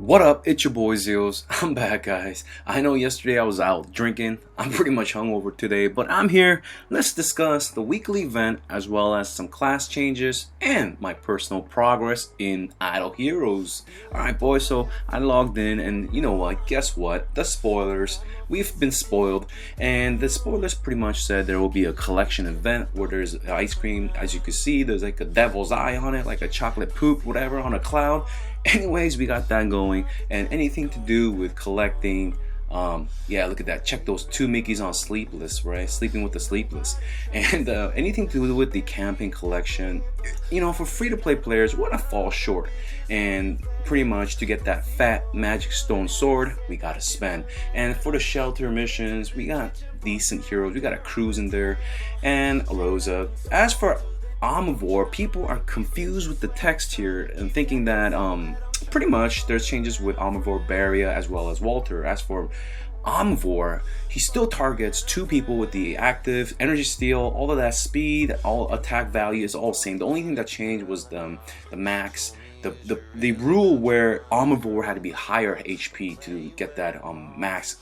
What up, it's your boy Zeals. I'm back, guys. I know yesterday I was out drinking. I'm pretty much hungover today, but I'm here. Let's discuss the weekly event as well as some class changes and my personal progress in Idle Heroes. Alright boys, so I logged in and you know what, guess what? The spoilers. We've been spoiled, and the spoilers pretty much said there will be a collection event where there's ice cream. As you can see, there's like a devil's eye on it, like a chocolate poop, whatever, on a cloud. Anyways, we got that going, and anything to do with collecting, yeah, look at that, check those two Mickeys on Sleepless, right? Sleeping with the Sleepless. And anything to do with the camping collection, you know, for free-to-play players, we're gonna fall short. And pretty much to get that fat magic stone sword, we gotta spend. And for the shelter missions, we got decent heroes, we got a cruise in there, and a Rosa. As for Amuvor, people are confused with the text here and thinking that pretty much there's changes with Amuvor, Barea, as well as Walter. As for Amuvor, he still targets two people with the active energy steal, all of that speed, all attack value is all same. The only thing that changed was the max, the rule where Amuvor had to be higher HP to get that max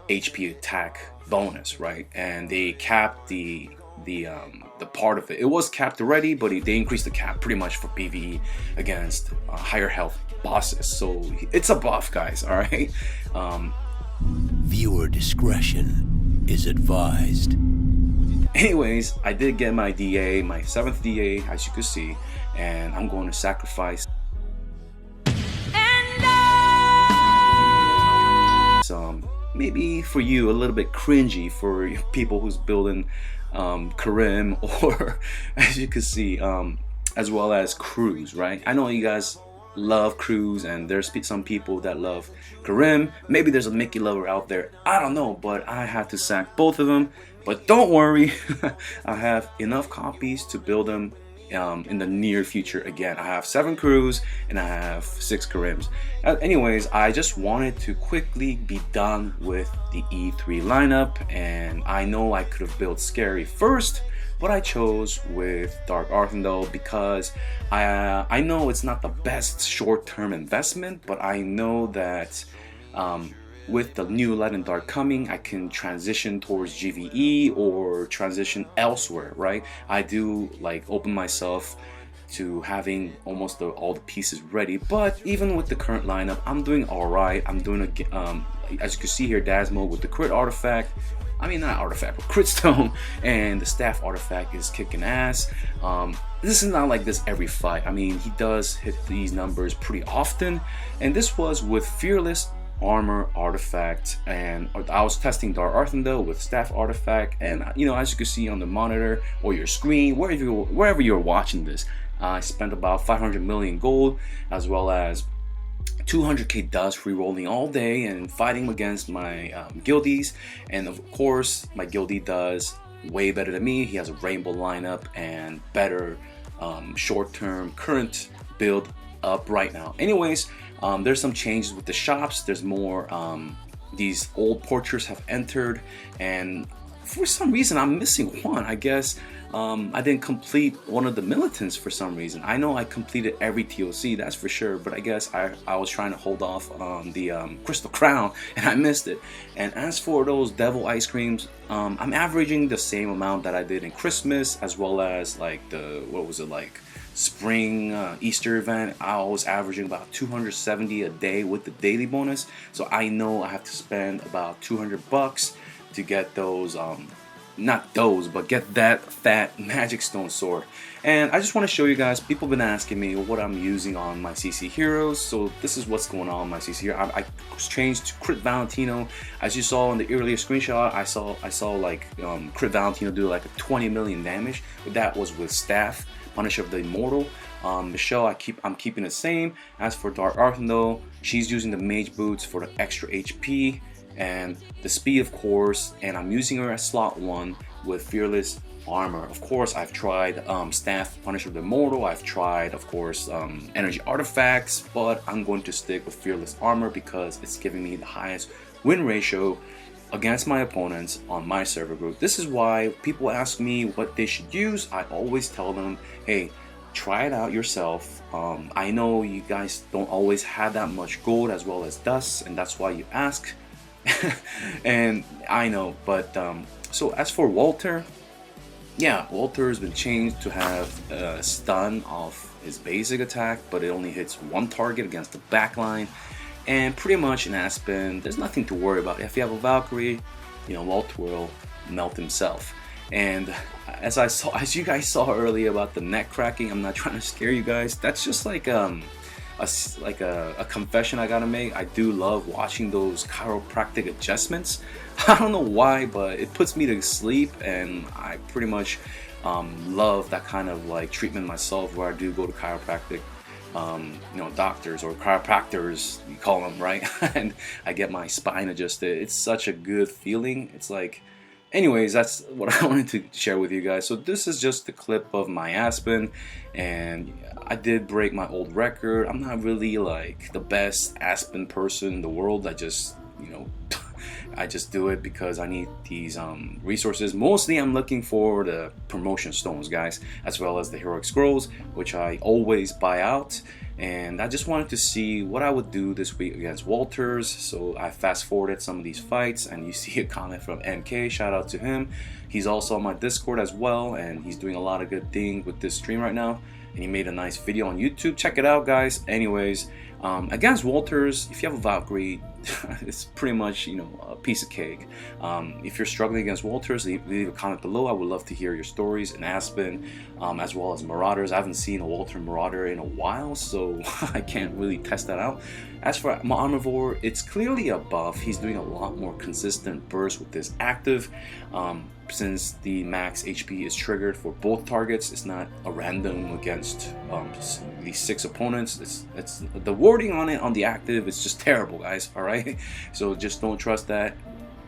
HP attack bonus, right? And they capped the part of it. It was capped already, but they increased the cap pretty much for PvE against higher health bosses. So it's a buff, guys. All right. Viewer discretion is advised. Anyways, I did get my DA, my 7th DA, as you can see, and I'm going to sacrifice some, maybe for you a little bit cringy for people who's building Karim, or as you can see, as well as Cruz, right? I know you guys love Cruz, and there's some people that love Karim. Maybe there's a Mickey lover out there, I don't know, but I had to sack both of them. But don't worry, I have enough copies to build them in the near future. Again, I have 7 Cruz and I have 6 Karims. Anyways, I just wanted to quickly be done with the E3 lineup, and I know I could have built Scary first, but I chose with Dark Arthendal because I know it's not the best short-term investment, but I know that with the new Light and Dark coming, I can transition towards GVE or transition elsewhere, right? I do like open myself to having almost all the pieces ready, but even with the current lineup, I'm doing all right. I'm doing as you can see here, Dasmo with the crit artifact. I mean, not artifact, but crit stone, and the staff artifact is kicking ass. This is not like this every fight. I mean, he does hit these numbers pretty often, and this was with Fearless armor artifact, and I was testing Dark Arthendal with staff artifact, and you know, as you can see on the monitor or your screen, wherever you're watching this, I spent about 500 million gold as well as 200k dust free rolling all day and fighting against my guildies, and of course my guildie does way better than me. He has a rainbow lineup and better short-term current build up right now. Anyways, there's some changes with the shops. There's more, these old portraits have entered, and for some reason I'm missing one. I guess I didn't complete one of the militants for some reason. I know I completed every TOC, that's for sure, but I guess I was trying to hold off on the Crystal Crown and I missed it. And as for those devil ice creams, I'm averaging the same amount that I did in Christmas, as well as like the, what was it, like spring Easter event. I was averaging about 270 a day with the daily bonus, so I know I have to spend about 200 bucks to get those not those, but get that fat magic stone sword. And I just want to show you guys, people have been asking me what I'm using on my CC heroes, so this is what's going on my CC hero. I changed to Crit Valentino. As you saw in the earlier screenshot, I saw like Crit Valentino do like a 20 million damage, but that was with staff, Punisher of the Immortal. Michelle, I'm keeping the same. As for Dark Arthendal, she's using the mage boots for the extra HP and the speed, of course, and I'm using her as slot 1 with Fearless armor. Of course, I've tried staff, Punisher of the Immortal. I've tried, of course, energy artifacts, but I'm going to stick with Fearless armor because it's giving me the highest win ratio against my opponents on my server group. This is why people ask me what they should use. I always tell them, hey, try it out yourself. I know you guys don't always have that much gold as well as dust, and that's why you ask. And I know, but so as for Walter, yeah, Walter has been changed to have a stun off his basic attack, but it only hits one target against the backline. And pretty much in Aspen, there's nothing to worry about. If you have a Valkyrie, you know, Walter will melt himself. And as you guys saw earlier about the neck cracking, I'm not trying to scare you guys. That's just like a confession I gotta make. I do love watching those chiropractic adjustments. I don't know why, but it puts me to sleep, and I pretty much love that kind of like treatment myself, where I do go to chiropractic you know, doctors or chiropractors, you call them, right? And I get my spine adjusted. It's such a good feeling. It's like, anyways, that's what I wanted to share with you guys. So this is just the clip of my Aspen, and I did break my old record. I'm not really like the best Aspen person in the world. I just, you know, I just do it because I need these resources. Mostly I'm looking for the promotion stones, guys, as well as the heroic scrolls, which I always buy out. And I just wanted to see what I would do this week against Walters. So I fast forwarded some of these fights, and you see a comment from MK. Shout out to him. He's also on my Discord as well, and he's doing a lot of good things with this stream right now. And he made a nice video on YouTube. Check it out, guys. Anyways, against Walters, if you have a Valkyrie, it's pretty much, you know, a piece of cake. If you're struggling against Walters, leave a comment below. I would love to hear your stories in Aspen, as well as Marauders. I haven't seen a Walter Marauder in a while, so I can't really test that out. As for Amuvor, it's clearly a buff. He's doing a lot more consistent burst with this active. Since the max HP is triggered for both targets, it's not a random against these 6 opponents. It's the wording on it on the active is just terrible, guys. All right, so just don't trust that.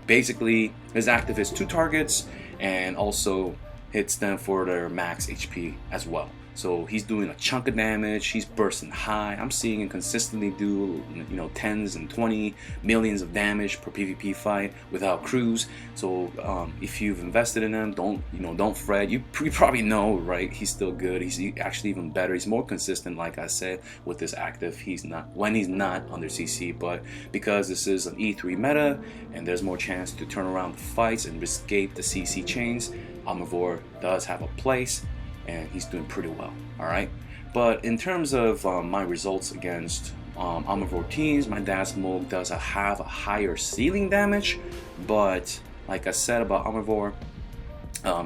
Basically, his active is 2 targets and also hits them for their max HP as well. So he's doing a chunk of damage. He's bursting high. I'm seeing him consistently do, you know, 10s and 20 millions of damage per PvP fight without crews. So if you've invested in him, don't fret. You probably know, right? He's still good. He's actually even better. He's more consistent, like I said, with this active. He's not under CC, but because this is an E3 meta and there's more chance to turn around the fights and escape the CC chains, Amuvor does have a place, and he's doing pretty well. All right, but in terms of my results against Amuvor teams, my Dasmog does have a higher ceiling damage, but like I said about Amuvor,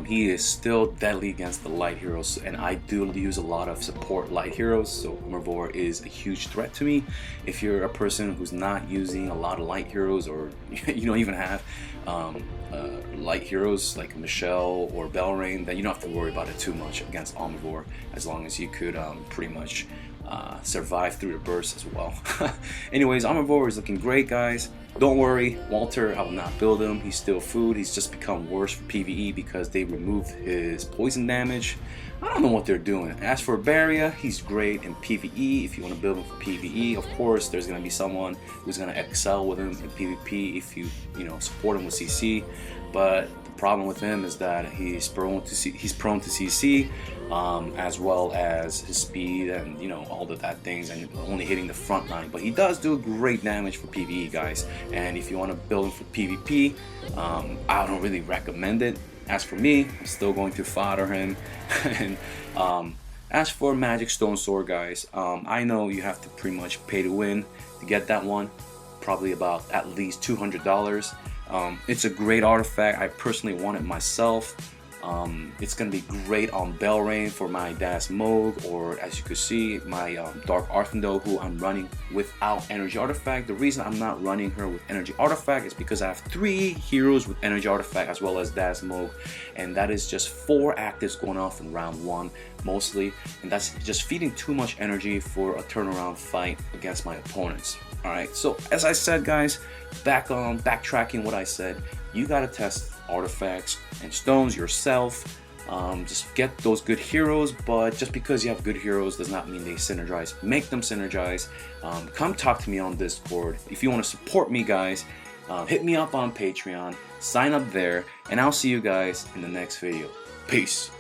he is still deadly against the light heroes, and I do use a lot of support light heroes, so Amuvor is a huge threat to me. If you're a person who's not using a lot of light heroes, or you don't even have light heroes like Michelle or Belrain, then you don't have to worry about it too much against Amuvor, as long as you could pretty much survive through the burst as well. Anyways, Amuvor is looking great, guys. Don't worry, Walter, I will not build him. He's still food. He's just become worse for PvE because they removed his poison damage. I don't know what they're doing. As for Barea, he's great in PvE. If you want to build him for PvE, of course, there's going to be someone who's going to excel with him in PvP if you support him with CC. But the problem with him is that he's prone to CC, as well as his speed and all of that things, and only hitting the front line. But he does do great damage for PvE, guys. And if you want to build him for PvP, I don't really recommend it. As for me, I'm still going to fodder him. And as for Magic Stone Sword, guys, I know you have to pretty much pay to win to get that one. Probably about at least $200. It's a great artifact. I personally want it myself. It's going to be great on Belrain for my Das Moog, or as you can see, my Dark Arthendo, who I'm running without Energy Artifact. The reason I'm not running her with Energy Artifact is because I have 3 heroes with Energy Artifact as well as Das Moog, and that is just 4 actives going off in round 1 mostly, and that's just feeding too much energy for a turnaround fight against my opponents. Alright, so as I said, guys, backtracking what I said, you gotta test artifacts and stones yourself. Just get those good heroes, but just because you have good heroes does not mean they synergize. Make them synergize. Come talk to me on Discord. If you want to support me, guys, hit me up on Patreon, sign up there, and I'll see you guys in the next video. Peace.